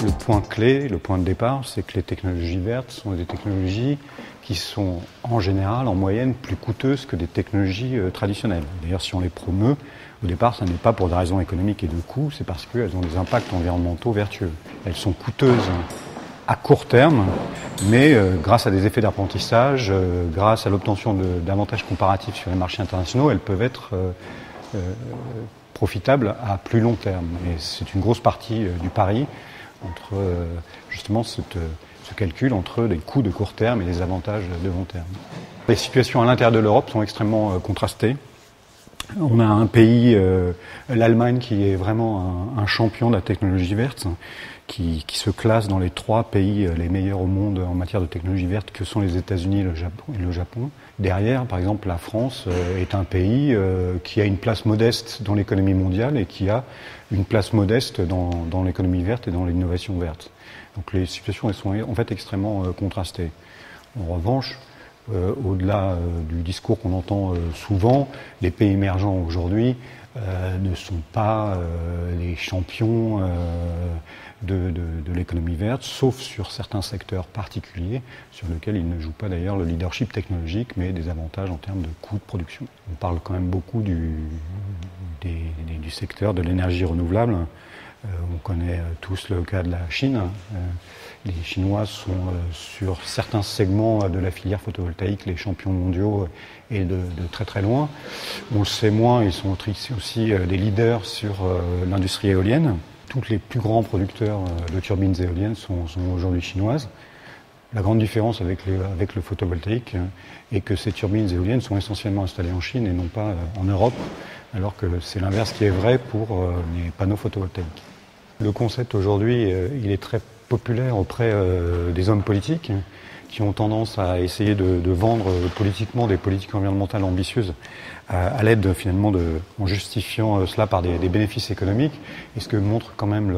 Le point clé, le point de départ, c'est que les technologies vertes sont des technologies qui sont en général, en moyenne, plus coûteuses que des technologies traditionnelles. D'ailleurs, si on les promeut, au départ, ce n'est pas pour des raisons économiques et de coût, c'est parce qu'elles ont des impacts environnementaux vertueux. Elles sont coûteuses à court terme, mais grâce à des effets d'apprentissage, grâce à l'obtention d'avantages comparatifs sur les marchés internationaux, elles peuvent être profitables à plus long terme. Et c'est une grosse partie du pari entre justement ce calcul entre les coûts de court terme et les avantages de long terme. Les situations à l'intérieur de l'Europe sont extrêmement contrastées. On a un pays, l'Allemagne, qui est vraiment un champion de la technologie verte, qui se classe dans les 3 pays les meilleurs au monde en matière de technologie verte, que sont les États-Unis et le Japon. Derrière, par exemple, la France est un pays qui a une place modeste dans l'économie mondiale et qui a une place modeste dans l'économie verte et dans l'innovation verte. Donc les situations, elles sont en fait extrêmement contrastées. En revanche, au-delà du discours qu'on entend souvent, les pays émergents aujourd'hui ne sont pas les champions de l'économie verte, sauf sur certains secteurs particuliers sur lesquels ils ne jouent pas d'ailleurs le leadership technologique, mais des avantages en termes de coûts de production. On parle quand même beaucoup du secteur de l'énergie renouvelable. On connaît tous le cas de la Chine. Les Chinois sont sur certains segments de la filière photovoltaïque les champions mondiaux et de très très loin. On le sait moins, ils sont aussi des leaders sur l'industrie éolienne. Tous les plus grands producteurs de turbines éoliennes sont aujourd'hui chinoises. La grande différence avec le photovoltaïque est que ces turbines éoliennes sont essentiellement installées en Chine et non pas en Europe, alors que c'est l'inverse qui est vrai pour les panneaux photovoltaïques. Le concept aujourd'hui, il est très populaire auprès des hommes politiques qui ont tendance à essayer de vendre politiquement des politiques environnementales ambitieuses à l'aide finalement en justifiant cela par des bénéfices économiques. Et ce que montre quand même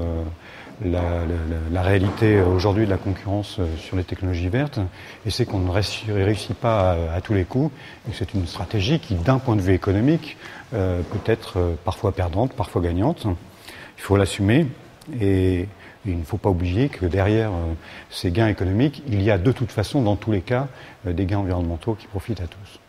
la réalité aujourd'hui de la concurrence sur les technologies vertes, et c'est qu'on ne réussit pas à tous les coups, et c'est une stratégie qui, d'un point de vue économique, peut être parfois perdante, parfois gagnante. Il faut l'assumer, et il ne faut pas oublier que derrière ces gains économiques, il y a de toute façon, dans tous les cas, des gains environnementaux qui profitent à tous.